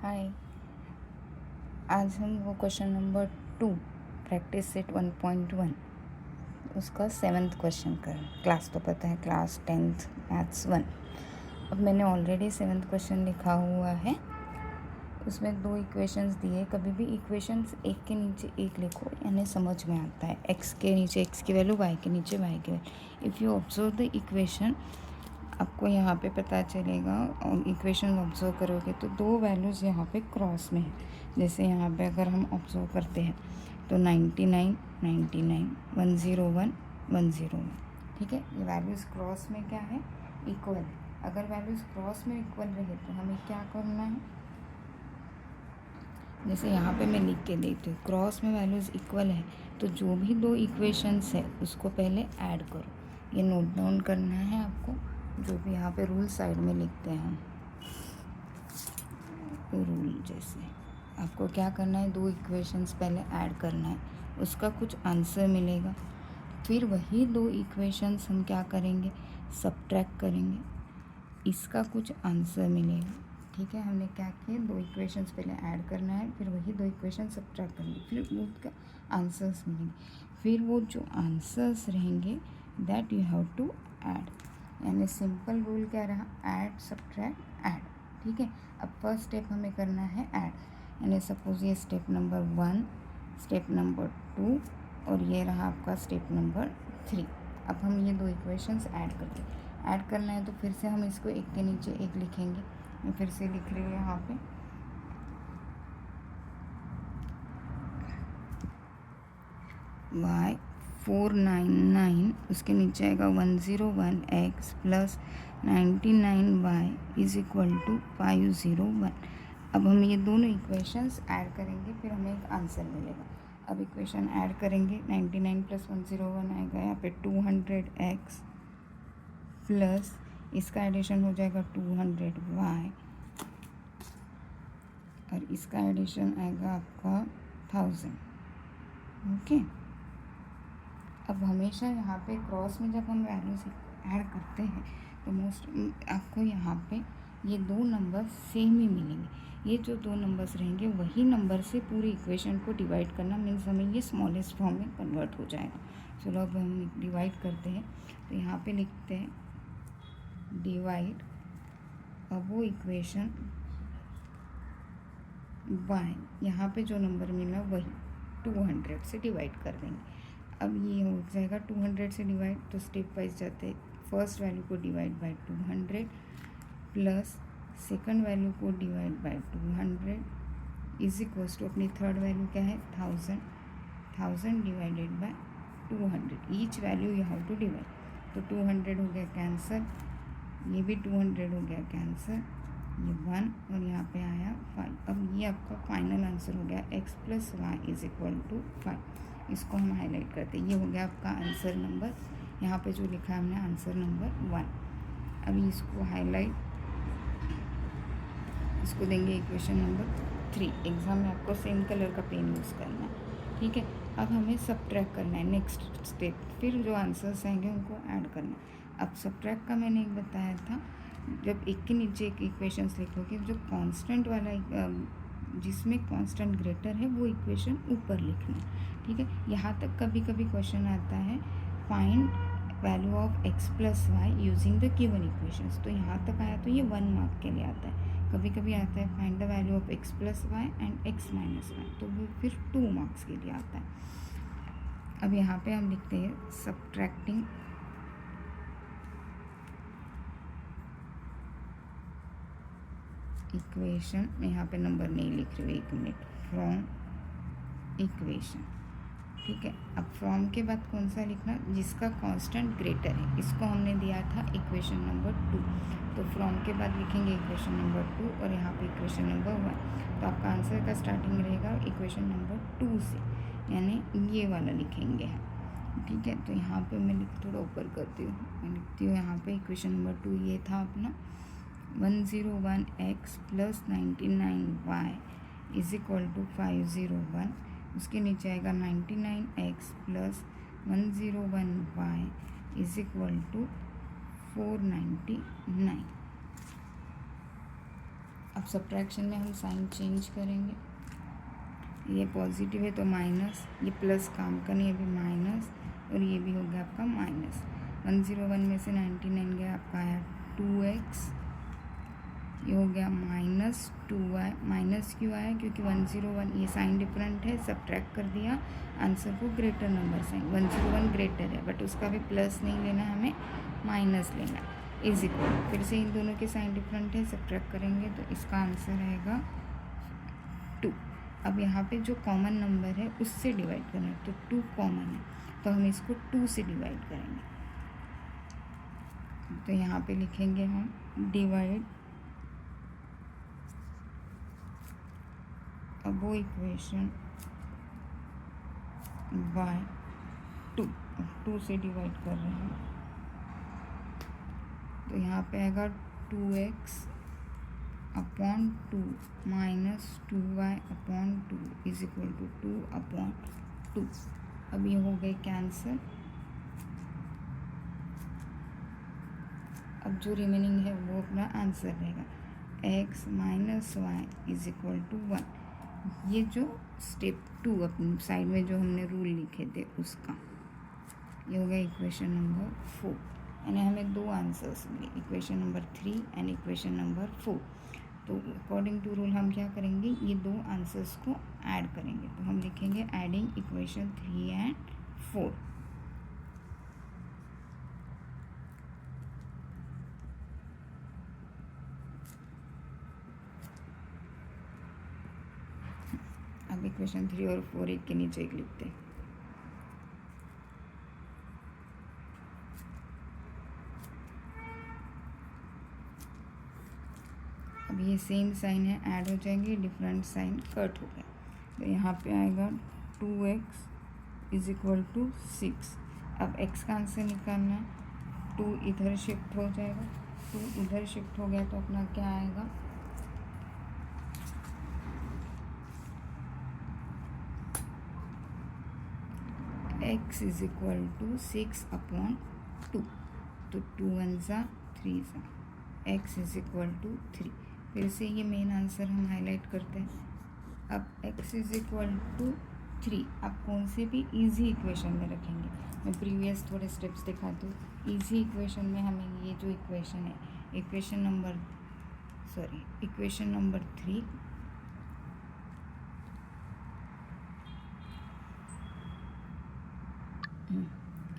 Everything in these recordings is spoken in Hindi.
हाय। आज हम वो क्वेश्चन नंबर 2 प्रैक्टिस सेट 1.1 उसका 7th क्वेश्चन कर। क्लास तो पता है, क्लास 10th मैथ्स 1। अब मैंने ऑलरेडी 7th क्वेश्चन लिखा हुआ है। उसमें 2 इक्वेशंस दिए। कभी भी इक्वेशंस एक के नीचे एक लिखो, यानी समझ में आता है। एक्स के नीचे एक्स की वैल्यू, वाई के नीचे वाई की value. If you observe the equation, आपको यहाँ पे पता चलेगा। और इक्वेशन ऑब्जर्व करोगे तो 2 वैल्यूज़ यहाँ पे क्रॉस में है। जैसे यहाँ पे अगर हम ऑब्जर्व करते हैं तो 99 99 101 101। ठीक है, ये वैल्यूज़ क्रॉस में क्या है, इक्वल है। अगर वैल्यूज़ क्रॉस में इक्वल रहे तो हमें क्या करना है, जैसे यहाँ पे मैं लिख के देती हूँ, क्रॉस में वैल्यूज़ इक्वल है तो जो भी 2 इक्वेशंस है उसको पहले ऐड करो। ये नोट डाउन करना है आपको, जो भी यहाँ पे रूल साइड में लिखते हैं हम। रूल जैसे आपको क्या करना है, 2 इक्वेशंस पहले ऐड करना है, उसका कुछ आंसर मिलेगा। फिर वही 2 इक्वेशंस हम क्या करेंगे, सब्ट्रैक्ट करेंगे, इसका कुछ आंसर मिलेगा। ठीक है, हमने क्या किया, 2 इक्वेशंस पहले ऐड करना है, फिर वही 2 इक्वेशन सब्ट्रैक्ट करेंगे, फिर उसका आंसर्स मिलेंगे। फिर वो जो आंसर्स रहेंगे that you have to add. यानी सिंपल रूल क्या रहा, ऐड सब्ट्रैक्ट ऐड। ठीक है, अब फर्स्ट स्टेप हमें करना है ऐड। यानी सपोज ये स्टेप नंबर 1, स्टेप नंबर 2 और ये रहा आपका स्टेप नंबर 3। अब हम ये 2 इक्वेशंस ऐड करते हैं। ऐड करना है तो फिर से हम इसको एक के नीचे एक लिखेंगे। मैं फिर से लिख रही हूँ यहाँ पे, y 499, उसके नीचे आएगा 101x plus 99y is equal to 501। अब हम ये दोनों इक्वेशंस ऐड करेंगे, फिर हमें एक आंसर मिलेगा। अब इक्वेशन ऐड करेंगे, 99 प्लस 101 आएगा यहाँ पे 200x प्लस इसका एडिशन हो जाएगा 200y और इसका एडिशन आएगा आपका 1000। ओके, अब हमेशा यहाँ पे क्रॉस में जब हम वैल्यूज ऐड करते हैं तो मोस्ट आपको यहाँ पे ये 2 नंबर सेम ही मिलेंगे। ये जो 2 नंबर्स रहेंगे वही नंबर से पूरी इक्वेशन को डिवाइड करना, मीन्स हमें ये स्मॉलेस्ट फॉर्म में कन्वर्ट हो जाएगा। चलो अब हम डिवाइड करते हैं, तो यहाँ पे लिखते हैं डिवाइड। अब वो इक्वेशन y, यहाँ पे जो नंबर मिला वही 200 से डिवाइड कर देंगे। अब ये हो जाएगा 200 से डिवाइड, तो स्टेप वाइज जाते हैं। फर्स्ट वैल्यू को divide by 200 plus second value को divide by 200 is equals to अपनी थर्ड वैल्यू क्या है 1000। 1000 divided by 200, each value you have to divide. तो 200 हो गया कैंसर, ये भी 200 हो गया कैंसर, ये 1 और यहाँ पे आया 5। अब ये आपका फाइनल आंसर हो गया x plus y is equal to 5। इसको हम हाईलाइट करते हैं, ये हो गया आपका आंसर नंबर, यहाँ पे जो लिखा है हमने आंसर नंबर 1। अभी इसको हाईलाइट, इसको देंगे इक्वेशन नंबर 3। एग्ज़ाम में आपको सेम कलर का पेन यूज़ करना है। ठीक है, अब हमें सब्ट्रैक्ट करना है नेक्स्ट स्टेप, फिर जो आंसर्स आएंगे उनको ऐड करना है। अब सब्ट्रैक्ट का मैंने एक बताया था, जब एक के नीचे एक इक्वेशंस लिखोगे, जो कांस्टेंट वाला जिसमें कांस्टेंट ग्रेटर है वो इक्वेशन ऊपर लिखना है। ठीक है, यहाँ तक कभी कभी क्वेश्चन आता है find value of x plus y using the given equations, तो यहाँ तक आया तो ये 1 मार्क के लिए आता है। कभी कभी आता है find the value of x plus y and x minus y, तो वो फिर 2 मार्क्स के लिए आता है। अब यहाँ पे हम लिखते हैं सब्ट्रैक्टिंग इक्वेशन, मैं यहाँ पे नंबर नहीं लिख रही हूँ, 1 मिनट, फ्रॉम इक्वेशन। ठीक है, अब फ्रॉम के बाद कौन सा लिखना, जिसका कांस्टेंट ग्रेटर है, इसको हमने दिया था इक्वेशन नंबर 2। तो फ्रॉम के बाद लिखेंगे इक्वेशन नंबर 2 और यहाँ पे इक्वेशन नंबर 1। तो आपका आंसर का स्टार्टिंग रहेगा इक्वेशन नंबर 2 से, यानी ये वाला लिखेंगे हम। ठीक है, तो यहाँ पे मैं थोड़ा ऊपर करती हूँ, मैं लिखती हूँ यहाँ पे इक्वेशन नंबर 2 ये था अपना 101x plus 99y is equal to 501। उसके नीचे आएगा 99x plus 101y is equal to 499। अब सब्ट्रैक्शन में हम साइन चेंज करेंगे, ये पॉजिटिव है तो माइनस, ये प्लस काम का नहीं, अभी माइनस, और ये भी हो गया आपका माइनस। 101 में से 99 गया, आपका आया 2x, ये हो गया -2y। माइनस क्यों आया? क्योंकि 101 ये साइन डिफरेंट है, सब्ट्रैक्ट कर दिया, आंसर को ग्रेटर नंबर साइन, 101 ग्रेटर है बट उसका भी प्लस नहीं लेना, हमें माइनस लेना है, इज इक्वल, फिर से इन दोनों के साइन डिफरेंट है, सब्ट्रैक्ट करेंगे तो इसका आंसर रहेगा 2। अब यहाँ पे जो कॉमन नंबर है उससे डिवाइड करना है, तो 2 कॉमन है तो हम इसको 2 से डिवाइड करेंगे। तो यहाँ पे लिखेंगे हम डिवाइड, अब वो इक्वेशन बाय 2 से डिवाइड कर रहे हैं, तो यहाँ पे आएगा 2x upon 2 minus 2y upon 2 is equal to 2 upon 2। अब ये हो गए कैंसिल। अब जो रिमेनिंग है वो अपना आंसर रहेगा, x minus y is equal to 1। ये जो स्टेप 2 अपनी साइड में जो हमने रूल लिखे थे उसका, ये हो गया इक्वेशन नंबर 4, यानी हमें 2 आंसर्स मिले, equation number 3 and equation number 4। तो अकॉर्डिंग टू रूल हम क्या करेंगे, ये 2 आंसर्स को ऐड करेंगे, तो हम लिखेंगे एडिंग इक्वेशन 3 एंड 4। अब इक्वेशन 3 और 4 एक के नीचे एक लिखते हैं। अब ये सेम साइन है, ऐड हो जाएंगे, डिफरेंट साइन कट हो गया, तो यहाँ पे आएगा 2x इज इक्वल टू 6। अब x का आंसर निकालना है, 2 इधर शिफ्ट हो जाएगा, 2 इधर शिफ्ट हो गया तो अपना क्या आएगा, x is equal to 6 upon 2, तो 2 1 सा 3 सा, x इज इक्वल टू 3। फिर से ये मेन आंसर हम हाईलाइट करते हैं। अब x इज इक्वल टू 3 आप कौन से भी इजी इक्वेशन में रखेंगे, मैं प्रीवियस थोड़े स्टेप्स दिखाती हूँ। इजी इक्वेशन में हमें ये जो इक्वेशन है, इक्वेशन नंबर 3,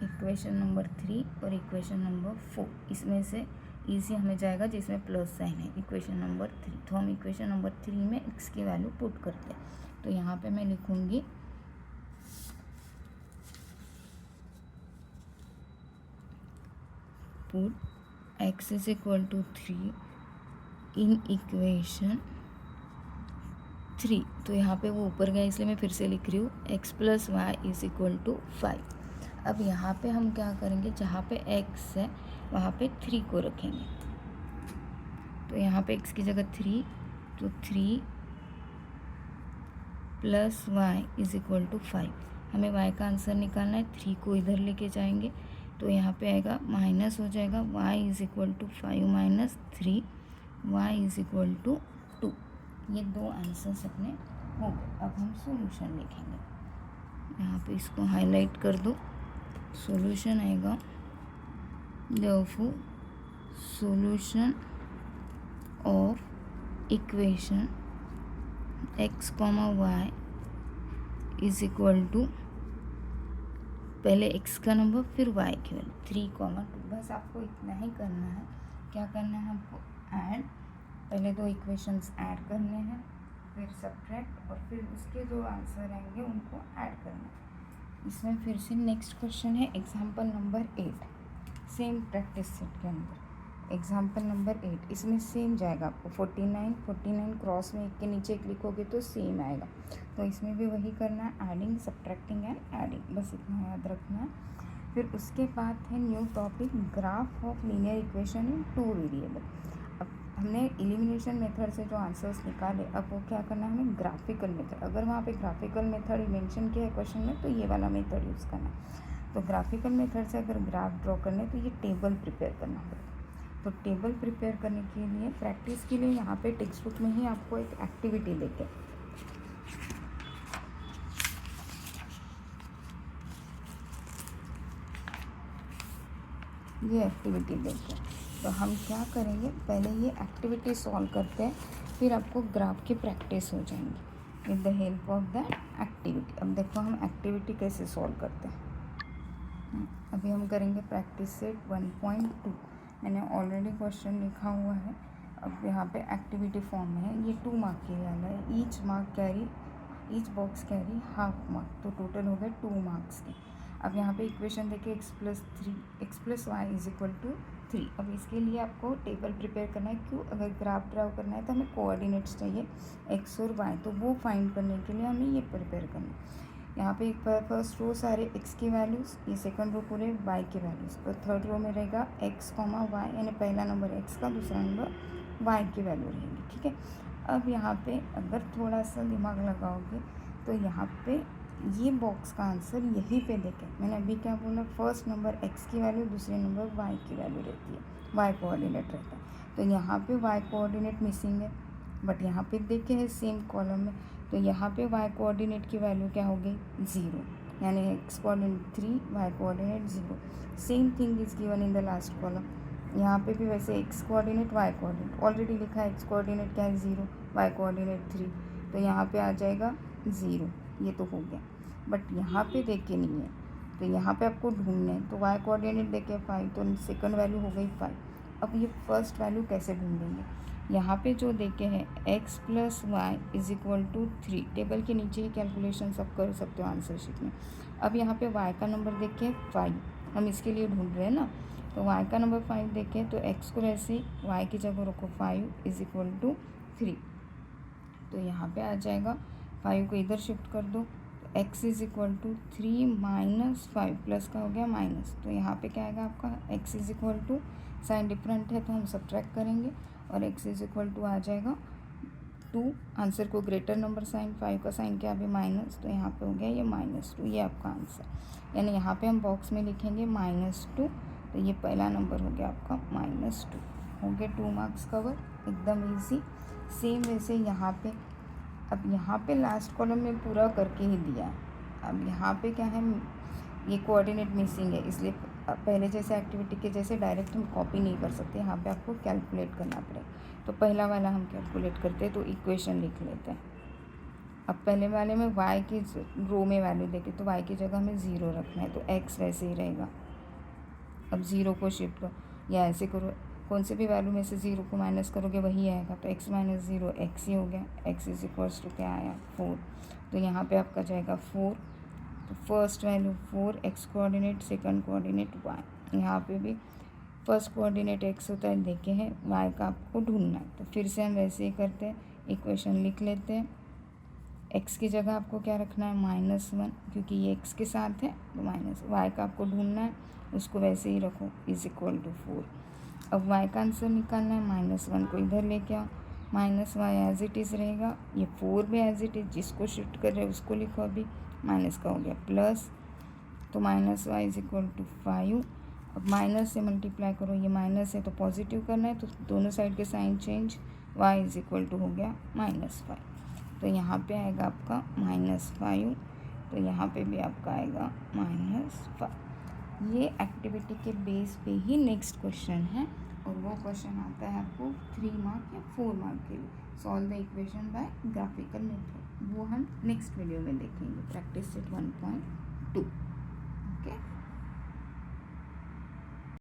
इक्वेशन नंबर 3 और इक्वेशन नंबर 4, इसमें से इजी हमें जाएगा जिसमें प्लस साइन है, इक्वेशन नंबर 3। तो हम इक्वेशन नंबर 3 में x की वैल्यू पुट करते हैं, तो यहाँ पे मैं लिखूँगी put x is equal to 3 in equation 3। तो यहाँ पे वो ऊपर गया इसलिए मैं फिर से लिख रही हूँ, x plus y is equal to 5। अब यहाँ पे हम क्या करेंगे, जहाँ पे x है वहाँ पे 3 को रखेंगे, तो यहाँ पे x की जगह 3, तो 3 plus y is equal to 5। हमें y का आंसर निकालना है, 3 को इधर लेके जाएंगे तो यहाँ पे आएगा माइनस हो जाएगा, y is equal to 5 minus 3, y is equal to 2। ये 2 आंसर्स अपने हो गए। अब हम सॉल्यूशन लिखेंगे, यहाँ पे इसको हाईलाइट कर दो, सॉल्यूशन आएगा therefore solution of equation x, y is equal to, पहले x का नंबर फिर y की वैल्यू 3, 2। बस आपको इतना ही करना है। क्या करना है आपको, ऐड, पहले 2 इक्वेशंस ऐड करने हैं, फिर सब्ट्रैक्ट, और फिर उसके जो आंसर आएंगे उनको ऐड करना है। इसमें फिर से नेक्स्ट क्वेश्चन है example number 8, same practice set के अंदर एग्जाम्पल नंबर 8, इसमें सेम जाएगा आपको 49 क्रॉस में एक के नीचे एक लिखोगे तो सेम आएगा, तो इसमें भी वही करना है, एडिंग, सब्ट्रैक्टिंग एंड एडिंग, बस इतना याद रखना है। फिर उसके बाद है new topic, graph of linear equation in 2 variable. अब हमने एलिमिनेशन मेथड से जो आंसर्स निकाले, अब वो क्या करना है हमें, ग्राफिकल मेथड। अगर वहाँ पे ग्राफिकल मेथड मेंशन किया है क्वेश्चन में तो ये वाला मेथड यूज़ करना है। तो ग्राफिकल मेथड से अगर ग्राफ ड्रॉ करने तो ये टेबल प्रिपेयर करना होगा। तो टेबल प्रिपेयर करने के लिए, प्रैक्टिस के लिए यहाँ पे टेक्स्ट बुक में ही आपको एक एक्टिविटी देते हैं। ये एक्टिविटी देते हैं, तो हम क्या करेंगे, पहले ये एक्टिविटी सॉल्व करते हैं, फिर आपको ग्राफ की प्रैक्टिस हो जाएंगी with the help of that activity. अब देखो हम एक्टिविटी कैसे सॉल्व करते हैं। अभी हम करेंगे प्रैक्टिस सेट 1.2। मैंने ऑलरेडी क्वेश्चन लिखा हुआ है। अब यहाँ पे एक्टिविटी फॉर्म में है, ये 2 मार्क के वाला है। Each box carry half mark, तो टोटल हो गए 2 मार्क्स के। अब यहाँ पे इक्वेशन देखिए x plus y is equal to 3। अब इसके लिए आपको टेबल प्रिपेयर करना है। क्यों? अगर ग्राफ ड्राव करना है तो हमें कोऑर्डिनेट्स चाहिए x और y, तो वो फाइंड करने के लिए हमें ये प्रिपेयर करना है। यहाँ पे एक फर्स्ट रो सारे x की वैल्यूज़, ये सेकंड रो पूरे y की वैल्यूज़, तो थर्ड रो में रहेगा x, y, यानी पहला नंबर x का, दूसरा नंबर y की वैल्यू रहेगी। ठीक है। अब यहाँ पे अगर थोड़ा सा दिमाग लगाओगे तो यहाँ पे ये बॉक्स का आंसर यहीं पे देखें। मैंने अभी क्या बोला, फर्स्ट नंबर x की वैल्यू, दूसरे नंबर y की वैल्यू रहती है, y कोऑर्डिनेट रहता है। तो यहाँ पे y कोऑर्डिनेट मिसिंग है, बट यहाँ पे देखे है सेम कॉलम में, तो यहाँ पे y कोऑर्डिनेट की वैल्यू क्या हो गई, 0, यानी x coordinate 3, y coordinate 0। Same thing is given in the last column. यहाँ पे भी वैसे x coordinate, y coordinate already लिखा है, x कोऑर्डिनेट क्या है 0, y कोऑर्डिनेट 3, तो यहाँ पे आ जाएगा 0, ये तो हो गया। बट यहाँ पे देखे नहीं है, तो यहाँ पे आपको ढूंढना है, तो y कोऑर्डिनेट देखे 5, तो सेकंड वैल्यू हो गई 5। अब ये फर्स्ट वैल्यू कैसे ढूंढेंगे, यहाँ पे जो देखे हैं x plus y is equal to 3, table के नीचे ही कैलकुलेशन सब कर सकते हो आंसर शीट में। अब यहाँ पे y का नंबर देखें 5, हम इसके लिए ढूंढ रहे हैं ना, तो y का नंबर 5 देखें, तो x को वैसे y की जगह रखो 5 इज इक्वल टू 3, तो यहाँ पे आ जाएगा 5 को इधर शिफ्ट कर दो, तो x is equal to 3 minus 5, plus का हो गया माइनस, तो यहाँ पे क्या आएगा आपका x is equal to, sign different है तो हम सब्ट्रैक्ट करेंगे, और x इज इक्वल टू आ जाएगा 2। आंसर को ग्रेटर नंबर साइन, 5 का साइन क्या अभी माइनस, तो यहाँ पे हो गया ये -2, ये आपका आंसर। यानी यहाँ पे हम बॉक्स में लिखेंगे -2, तो ये पहला नंबर हो गया आपका -2। हो गए 2 मार्क्स कवर, एकदम इजी। सेम वैसे यहाँ पे, अब यहाँ पे लास्ट कॉलम में पूरा करके ही दिया है। अब यहाँ पे क्या है, ये कोऑर्डिनेट मिसिंग है, इसलिए पहले जैसे एक्टिविटी के जैसे डायरेक्ट हम कॉपी नहीं कर सकते, यहाँ पे आपको कैलकुलेट करना पड़ेगा। तो पहला वाला हम कैलकुलेट करते हैं, तो इक्वेशन लिख लेते हैं। अब पहले वाले में y की रो में वैल्यू देखे, तो y की जगह हमें 0 रखना है, तो x वैसे ही रहेगा। अब 0 को शिफ्ट करो या ऐसे करो, कौन से भी वैल्यू में से 0 को माइनस करोगे वही आएगा, तो x माइनस 0 x ही हो गया। x इज इक्वल्स टू क्या आया 4, तो यहाँ पे आपका जाएगा 4, तो first value 4, x coordinate, second coordinate y, यहाँ पे भी फर्स्ट कोऑर्डिनेट x होता है, देखे हैं, y का आपको ढूंढना है। तो फिर से हम वैसे ही करते हैं, इक्वेशन लिख लेते हैं। x की जगह आपको क्या रखना है -1, क्योंकि ये x के साथ है, तो माइनस, y का आपको ढूंढना है, उसको वैसे ही रखो इज इक्वल टू 4। अब y का आंसर निकालना है, -1 को इधर लेके आओ, -y एज इट इज़ रहेगा, ये 4 भी एज इट इज़, जिसको शिफ्ट कर रहे हैं उसको लिखो, अभी माइनस का हो गया प्लस, तो -y इज इक्वल टू 5। अब माइनस से मल्टीप्लाई करो, ये माइनस है तो पॉजिटिव करना है, तो दोनों साइड के sign change, y is equal to हो गया -5, तो यहाँ पे आएगा आपका -5, तो यहाँ पे भी आपका आएगा -5। ये एक्टिविटी के बेस पे ही नेक्स्ट क्वेश्चन है, और वो क्वेश्चन आता है आपको 3 मार्क या 4 मार्क के लिए। Solve the equation by graphical method, वो हम नेक्स्ट वीडियो में देखेंगे, प्रैक्टिस सेट 1.2। ओके।